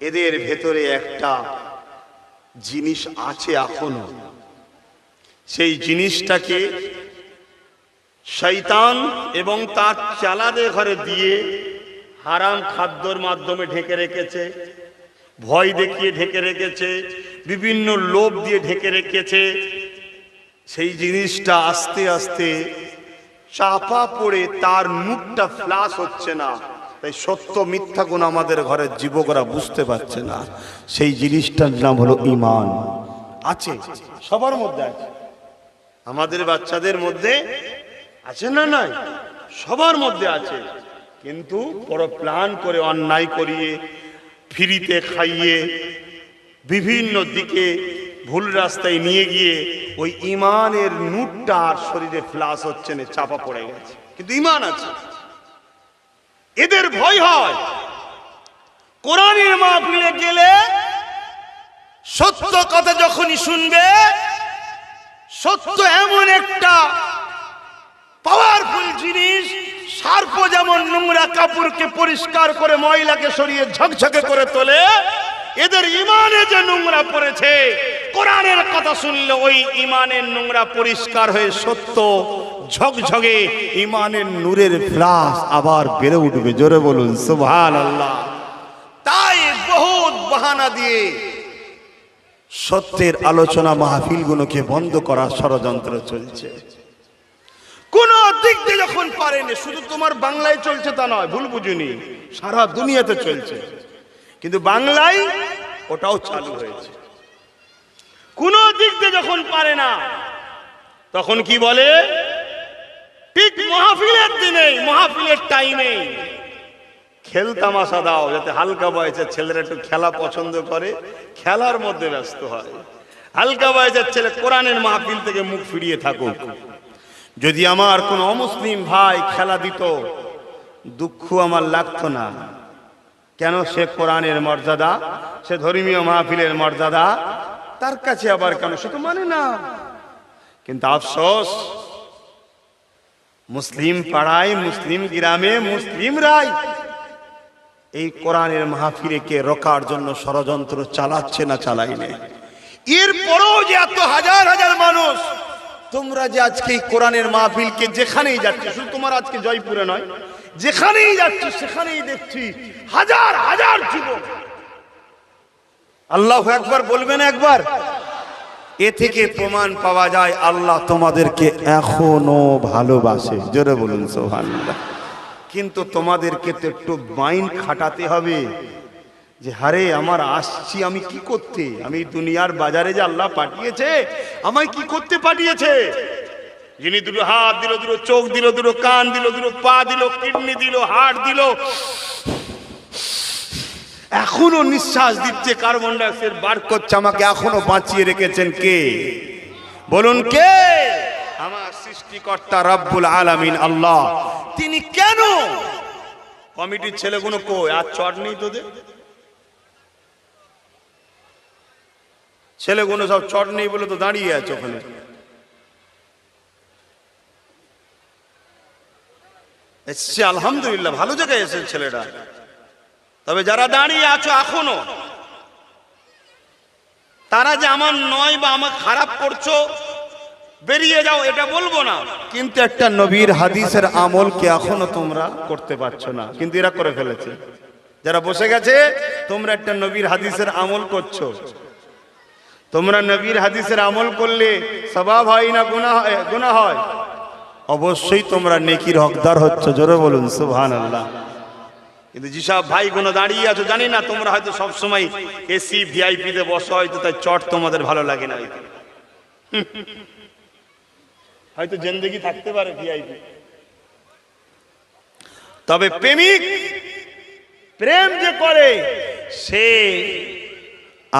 এদের ভেতরে একটা জিনিস আছে এখনো, সেই জিনিসটাকে শয়তান এবং তার চালাদের ঘরে দিয়ে হারাম খাদ্যর মাধ্যমে ঢেকে রেখেছে, ভয় দেখিয়ে ঢেকে রেখেছে, বিভিন্ন লোভ দিয়ে ঢেকে রেখেছে। সেই জিনিসটা আস্তে আস্তে চাপা পড়ে তার মুখটা ফ্লাশ হচ্ছে না। তাই সত্য মিথ্যা গুণ আমাদের ঘরের যুবকরা বুঝতে পারছে না। সেই জিনিসটার নাম হলো ঈমান। আছে, সবার মধ্যে আছে, আমাদের বাচ্চাদের মধ্যে আছে না? নাই, সবার মধ্যে আছে। কিন্তু বড় প্ল্যান করে অন্যায় করিয়ে, ফ্রিতে খাইয়ে, বিভিন্ন দিকে ভুল রাস্তায় নিয়ে গিয়ে ওই ঈমানের নূরটা আর শরীরে ফ্লাশ হচ্ছে না, চাপা পড়ে গেছে। কিন্তু ঈমান আছে। এদের ভয় হয় কোরআনের মাহফিলে গেলে সত্য কথা যখনই শুনবে সত্য এমন একটা পাওয়ারফুল জিনিস, সার্প যেমন নোংরা কাপড়কে পরিষ্কার করে ময়লাকে সরিয়ে ঝকঝকে করে তোলে, এদের ইমানে যে নোংরা পড়েছে, কোরআনের কথা শুনলে ওই ইমানের নোংরা পরিষ্কার হয়ে সত্য ঝকঝকে ইমানের নূরের ফ্লাশ আবার বেড়ে উঠবে। জোরে বলুন সুবহানাল্লাহ। তাই বহুত বাহানা দিয়ে সত্যের আলোচনা মাহফিলগুলোকে বন্ধ করার ষড়যন্ত্র চলছে। কোন দিক দিয়ে যখন পারেনি, শুধু তোমার বাংলায় চলছে তা নয়, ভুল বুঝুনি, সারা দুনিয়াতে চলছে, কিন্তু বাংলায় ওটাও চালু হয়েছে। কোন দিক দিয়ে যখন পারে না, তখন কি বলে, ঠিক মাহফিলের দিনে, মাহফিলের টাইমে খেল তামাশা দাও, যাতে হালকা বয়সের ছেলেরা একটু খেলা পছন্দ করে, খেলার মধ্যে ব্যস্ত হয়। হালকা বয়সের ছেলে কোরআনের মাহফিল থেকে মুখ ফিরিয়ে থাকুক। যদি আমার কোন অমুসলিম ভাই খেলা দিত, দুঃখ আমার লাগতো না। কেন? সে কোরআনের মর্যাদা, সে ধর্মীয় মাহফিলের মর্যাদা তার কাছে আবার কেন, সে তো মানে না। কিন্তু আফসোস, মুসলিম পাড়ায়, মুসলিম গ্রামে মুসলিমরাই এই কোরআনের মাহফিলকে রোকার জন্য ষড়যন্ত্র চালাচ্ছে না চালাইনে। এরপরও যে এত হাজার হাজার মানুষ, তোমরা যে আজকে এই কোরআনের মাহফিলকে যেখানেই যাচ্ছে, শুধু তোমার আজকে জয়পুরে নয়, যেখানেই যাচ্ছি সেখানেই দেখছি হাজার হাজার যুবক। আল্লাহু আকবার বলবেন একবার। এ থেকে প্রমাণ পাওয়া যায় আল্লাহ তোমাদেরকে এখনো ভালোবাসে। জোরে বলুন সুবহানাল্লাহ। কিন্তু তোমাদেরকে তো একটু মাইন্ড খাটাতে হবে যে হারে আমার আসছি আমি কি করতে, আমি দুনিয়ার বাজারে যে আল্লাহ পাঠিয়েছে, আমায় কি করতে পাঠিয়েছে। যিনি দুটো হাত দিল, দুটো চোখ দিল, দুটো কান দিল, দুটো পা দিল, কিডনি দিল, হার্ট দিল, এখনো নিঃশ্বাস দিচ্ছে, কার্বন ডাইঅক্সাইড বার করছে, আমাকে এখনো বাঁচিয়ে রেখেছেন কে? বলুন কে? আমার সৃষ্টিকর্তা রব্বুল আলামিন আল্লাহ। তিনি কেন? কমিটির ছেলেগুলো কই? আর চট নেই তোদের? ছেলেগুলো সব চট নেই বলে তো দাঁড়িয়ে আছে ওখানে। এসছে আলহামদুলিল্লাহ, ভালো জায়গায় এসেছে ছেলেটা। তবে যারা দাঁড়িয়ে আছো এখনো, তারা যে আমার নয় বা আমার খারাপ করছো, বেরিয়ে যাও, এটা বলবো না, কিন্তু একটা নবীর হাদিসের আমলকে এখনো তোমরা করতে পারছো না, কিন্তু এরা করে ফেলেছে। যারা বসে গেছে, তোমরা একটা নবীর হাদিসের আমল করছো। তোমরা নবীর হাদিসের আমল করলে সওয়াব হয় না গুনাহ হয়? অবশ্যই তোমরা নেকির হকদার হচ্ছ। জোরে বলুন সুবহানাল্লাহ। কিন্তু যেসব ভাই গুলো দাঁড়িয়ে আছো, জানি না তোমরা হয়তো সবসময় এসি ভিআইপি তে বসো, হয়তো তাই চট তোমাদের ভালো লাগে না, হয়তো জিন্দেগি থাকতে পারে ভিআইপি। তবে প্রেমিক প্রেম যে করে, সে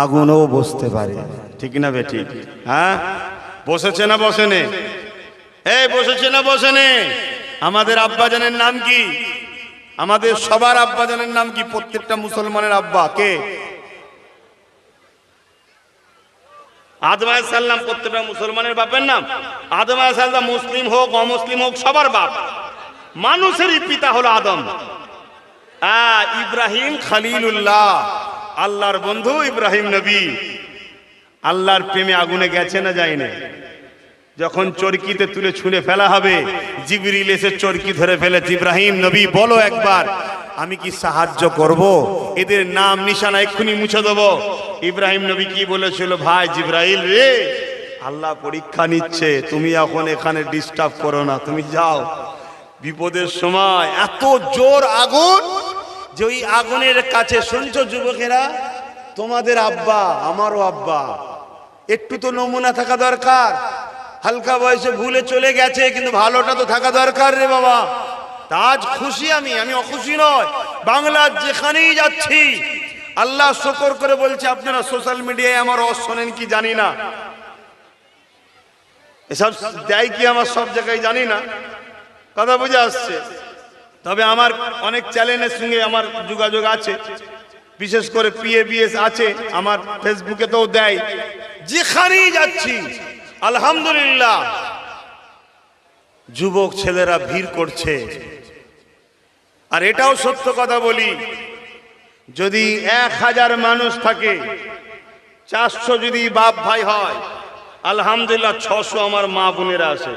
আগুনও বসতে পারে, ঠিক না বেটি? হ্যাঁ, বসেছে না বসেনে? এই বসেছে না বসেনে? আমাদের আব্বাজানের নাম কি? আমাদের সবার আব্বাজানের নাম কি? প্রত্যেকটা মুসলমানের আব্বা কে? আদম আলাইহিস সালাম প্রত্যেকটা মুসলমানের বাপের নাম। আদম আলাইহিস সালাম মুসলিম হোক অমুসলিম হোক সবার বাপ। মানুষেরই পিতা হলো আদম। ইব্রাহিম খলিলুল্লাহ, আল্লাহর বন্ধু ইব্রাহিম নবী। আল্লাহর প্রেমে আগুনে গেছে না যায়নি? যখন চরকিতে তুলে ছুঁড়ে ফেলা হবে, জিবরিল এসে চরকি ধরে ফেলেছে, ইব্রাহিম নবী বলো একবার, আমি কি সাহায্য করব? এদের নাম নিশানা এক্ষুনি মুছে দেবো। ইব্রাহিম নবী কি বলেছিল? ভাই জিবরাইল রে, আল্লাহ পরীক্ষা নিচ্ছে, তুমি এখন এখানে ডিস্টার্ব করো না, তুমি যাও। বিপদের সময় এত জোর আগুন যে ওই আগুনের কাছে, শুনছো যুবকেরা, তোমাদের আব্বা আমারও আব্বা, একটু তো নমুনা থাকা দরকার। হালকা বয়সে ভুলে চলে গেছে, কিন্তু ভালোটা তো থাকা দরকার রে বাবা। আজ খুশি আমি অখুশি নয়। বাংলার যেখানেই যাচ্ছি আল্লাহ শুকর করে বলছে, আপনারা সোশ্যাল মিডিয়ায় আমার শোনেন কি জানি না, এসব দেয় কি আমার সব জায়গায় জানি না, কথা বুঝে আসছে। তবে আমার অনেক চ্যানেলের সঙ্গে আমার যোগাযোগ আছে, বিশেষ করে PABS আছে, আমার ফেসবুকে তো দেয়। যেখানেই যাচ্ছি আলহামদুলিল্লাহ যুবক ছেলেরা ভিড় করছে। আর এটাও সত্য কথা বলি, যদি 1000 মানুষ থাকে, 400 যদি বাপ ভাই হয়, আলহামদুলিল্লাহ 600 আমার মা বোনেরা আছে।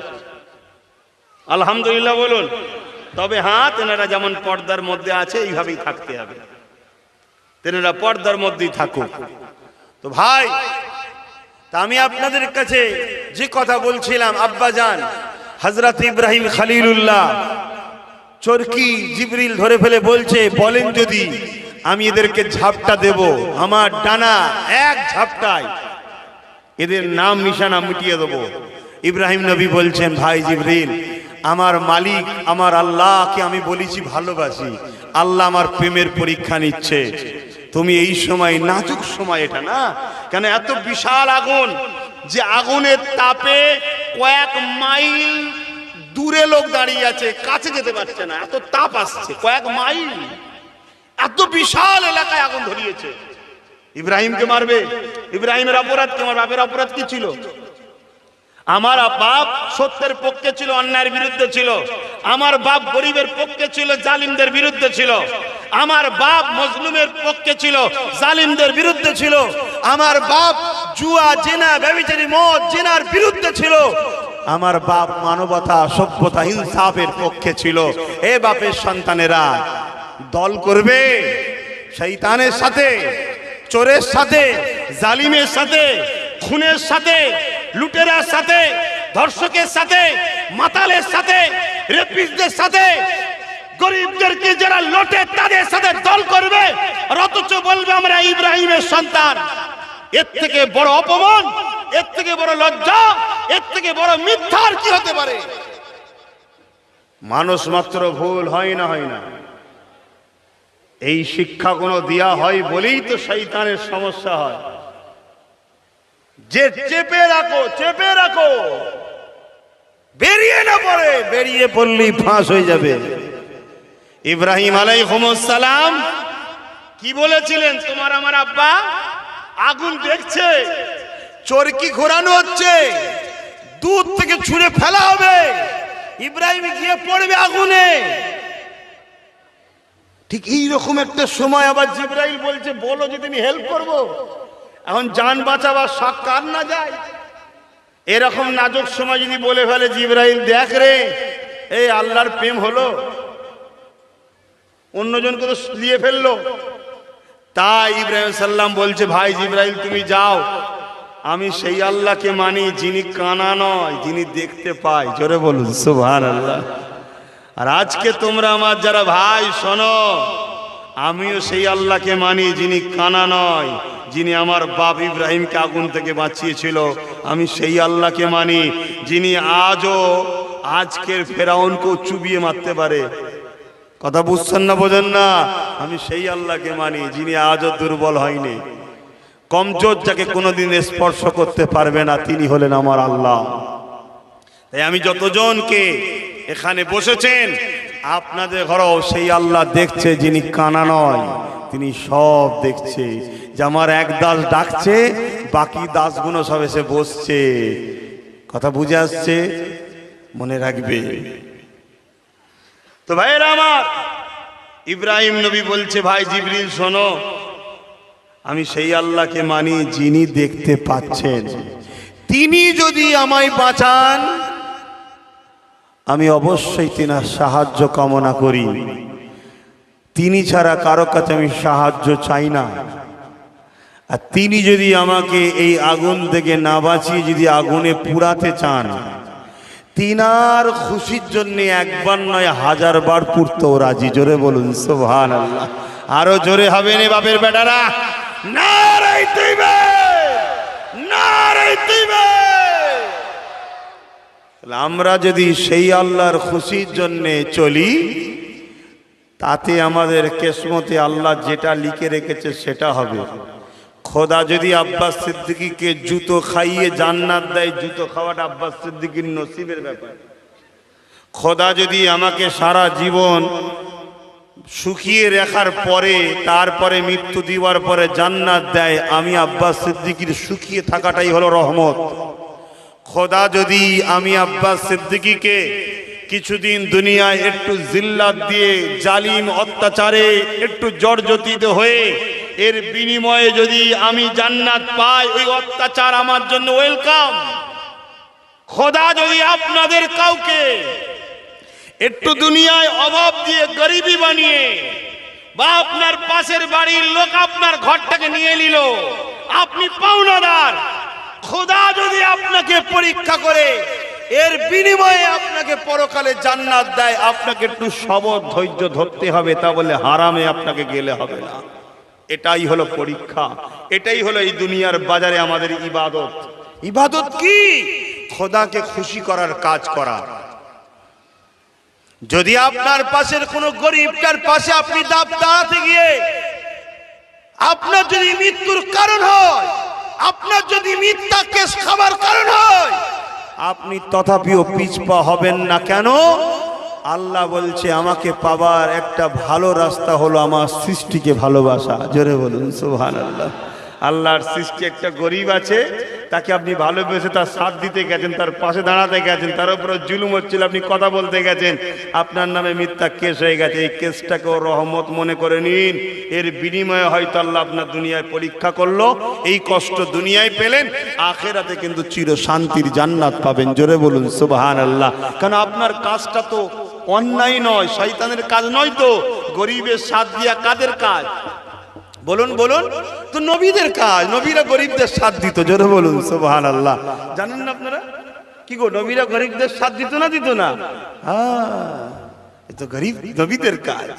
আলহামদুলিল্লাহ বলুন। তবে হ্যাঁ, তেনারা যেমন পর্দার মধ্যে আছে এইভাবেই থাকতে হবে, তেনারা পর্দার মধ্যেই থাকুক। তো ভাই, তা আমি আপনাদের কাছে যে কথা বলছিলাম, আব্বাজান হযরত ইব্রাহিম খলিলুল্লাহ চরকি জিবরিল ধরে ফেলে বলছে, বলেন যদি আমি এদেরকে ঝাপটা দেব, আমার ডানা এক ঝাপটায় এদের নাম নিশানা মিটিয়ে দেব। ইব্রাহিম নবী বলছেন, ভাই জিবরিল, আমার মালিক আমার আল্লাহকে আমি বলেছি ভালোবাসি, আল্লাহ আমার প্রেমের পরীক্ষা নিচ্ছে। তুমি এই সময়, নাজুক সময় এটা না, কেন এত বিশাল আগুন, যে আগুনের তাপে কয়েক মাইল দূরে লোক দাঁড়িয়ে আছে, কাছে যেতে পারছে না, এত তাপ আসছে, কয়েক মাইল, এত বিশাল এলাকায় আগুন ধরিয়েছে। ইব্রাহিমকে মারবে, ইব্রাহিমের অপরাধ কি? আমার বাপের অপরাধ কি ছিল? আমার বাপ সত্যের পক্ষে ছিল, অন্যায়ের বিরুদ্ধে ছিল। আমার বাপ গরিবের পক্ষে ছিল, জালিমদের বিরুদ্ধে ছিল। আমার বাপ মজলুমের পক্ষে ছিল, জালিমদের বিরুদ্ধে ছিল। আমার বাপ জুয়া, জিনা, ব্যভিচারী, মদ, জিনার বিরুদ্ধে ছিল। আমার বাপ মানবতা, সভ্যতা, ইনসাফের পক্ষে ছিল। এ বাপের সন্তানেরা দল করবে শয়তানের সাথে, চোরের সাথে, জালিমের সাথে, খুনের সাথে, লুটেরার সাথে, ধর্ষকের সাথে, মাতালের সাথে, রেপিস্টদের সাথে, গরিবদেরকে যারা লোটে তাদের সাথে দল করবে, আর অথচ বলবে আমরা ইব্রাহিমের সন্তান। এর থেকে বড় অপমান, এর থেকে বড় লজ্জা, এর থেকে বড় মিথ্যার কি হতে পারে? মানুষ মাত্র ভুল হয় না, হয় না। এই শিক্ষা কোনো দেয়া হয় বলেই তো শয়তানের সমস্যা হয়, যে চেপে রাখো, চেপে রাখো, বেরিয়ে না পড়ে, বেরিয়ে পড়লেই ফাঁস হয়ে যাবে। ইব্রাহিম আলাইহিস সালাম কি বলেছিলেন? তোমার আমার আব্বা আগুন দেখছে, চরকি ঘোরানো হচ্ছে, দূর থেকে ছুঁড়ে ফেলা হবে, ইব্রাহিম গিয়ে পড়বে আগুনে। ঠিক এইরকম একটা সময় আবার জিবরাইল বলছে, বলো যদি আমি হেল্প করব। এখন জান বাঁচাবার শখ কার না যায়? এরকম নাজুক সময় যদি বলে ফেলে জিবরাইল, দেখ রে, এই আল্লাহর প্রেম হলো, অন্যজনকে তো নিয়ে ফেললো। তাই ইব্রাহিম সাল্লাম বলছে, ভাই জিবরাইল তুমি যাও, আমি সেই আল্লাহকে মানি যিনি কানা নয়, যিনি দেখতে পায়। জোরে বলুন সুবহানাল্লাহ। আর আজকে তোমরা আমার যারা ভাই শোনো, আমিও সেই আল্লাহকে মানি যিনি কানা নয়, যিনি আমার বাপ ইব্রাহিমকে আগুন থেকে বাঁচিয়েছিল। আমি সেই আল্লাহকে মানি যিনি আজও আজকের ফেরাউনকেও চুবিয়ে মারতে পারে। কথা বুঝছেন না, বোঝেন না? আমি সেই আল্লাহকে মানি যিনি আজও দুর্বল হয়নি, কমজোর যাকে কোনোদিন স্পর্শ করতে পারবে না, তিনি হলেন আমার আল্লাহ। তাই আমি যতজনকে এখানে বসেছেন, আপনাদের ঘরেও সেই আল্লাহ দেখছে যিনি কানা নয়, তিনি সব দেখছে। যে আমার এক দাস ডাকছে, বাকি দাসগুলো সব এসে বসছে। কথা বুঝে আসছে? মনে রাখবে। তো ভাইয়েরা আমার, ইব্রাহিম নবী বলছে, ভাই জিবরিল শোনো, আমি সেই আল্লাহকে মানি যিনি দেখতে পাচ্ছেন। তিনি যদি আমায় বাঁচান, আমি অবশ্যই তিনার সাহায্য কামনা করি। তিনি ছাড়া কারো কাছে আমি সাহায্য চাই না। আর তিনি যদি আমাকে এই আগুন থেকে না বাঁচিয়ে যদি আগুনে পুড়াতে চান, তিনার খুশির জন্য একবার নয় 1000 বার পুড়তেও রাজি। জোরে বলুন সুবহানাল্লাহ। আরো জোরে হবে না বাপের বেটারা? নারে তাকবীর, নারে তাকবীর। আমরা যদি সেই আল্লাহর খুশির জন্য চলি, তাতে আমাদের কিসমতে আল্লাহ যেটা লিখে রেখেছে সেটা হবে। খোদা যদি আব্বাস সিদ্দিকীকে জুতো খাইয়ে জান্নাত দেয়, জুতো খাওয়াটা আব্বাস সিদ্দিকীর নসিবের ব্যাপার। খোদা যদি আমাকে সারা জীবন শুকিয়ে রাখার পরে, তারপরে মৃত্যু দিবার পরে জান্নাত দেয়, আমি আব্বাস সিদ্দিকীর শুকিয়ে থাকাটাই হলো রহমত। খোদা যদি আমি আব্বাস সিদ্দিকীকে কিছুদিন দুনিয়ায় একটু জিল্লাত দিয়ে জালিম অত্যাচারে একটু জর্জরিত হয়ে এর বিনিময়ে যদি আমি জান্নাত পাই, ওই অত্যাচার আমার জন্য ওয়েলকাম। খোদা যদি আপনাদের কাউকে একটু দুনিয়ায় অভাব দিয়ে গরিবি বানিয়ে, বা আপনার পাশের বাড়ির লোক আপনার ঘরটাকে নিয়ে নিল, আপনি পাওনাদার, খোদা যদি আপনাকে পরীক্ষা করে এর বিনিময়ে আপনাকে পরকালে জান্নাত দেয়, আপনাকে একটু সবর ধৈর্য ধরতে হবে, তা বলে হারামে আপনাকে গেলে হবে না। এটাই হলো পরীক্ষা, এটাই হলো এই দুনিয়ার বাজারে আমাদের ইবাদত। ইবাদত কি? খোদাকে খুশি করার কাজ করা। যদি আপনার পাশের কোনো গরিবটার পাশে আপনি দাঁড়াতে গিয়ে আপনার যদি মৃত্যুর কারণ হয়, আপনার যদি মিথ্যা কেস খাবার কারণ হয়, আপনি তথাপিও পিছপা হবেন না। কেন? আল্লাহ বলছে আমাকে পাবার একটা ভালো রাস্তা হলো আমার সৃষ্টিকে ভালোবাসা। জোরে বলুন সুবহানাল্লাহ। আল্লাহর সৃষ্টি একটা গরিব আছে, তাকে আপনি ভালোবেসে তার সাথ দিতে গেছেন, তার পাশে দাঁড়াতে গেছেন, তার উপরে জুলুম হচ্ছিল, আপনি কথা বলতে গেছেন, আপনার নামে মিথ্যা কেস হয়ে গেছে। এই কেসটাকেও রহমত মনে করে নিন। এর বিনিময়ে হয়তো আল্লাহ আপনার দুনিয়ায় পরীক্ষা করলো, এই কষ্ট দুনিয়ায় পেলেন, আখেরাতে কিন্তু চির শান্তির জান্নাত পাবেন। জোরে বলুন সুবহানাল্লাহ। কারণ আপনার কাজটা তো অন্যায় নয়, শয়তানের কাজ নয়, তো গরিবের সাথ দিয়া কাদের কাজ? বলুন বলুন, তো নবীদের কাজ। নবীরা গরিবদের সাথ দিত। জোরে বলুন সুবহানাল্লাহ। জানেন না আপনারা কি গো, নবীরা গরিবদের সাথ দিত না? দিত না? হ্যাঁ, এ তো গরিব নবীদের কাজ।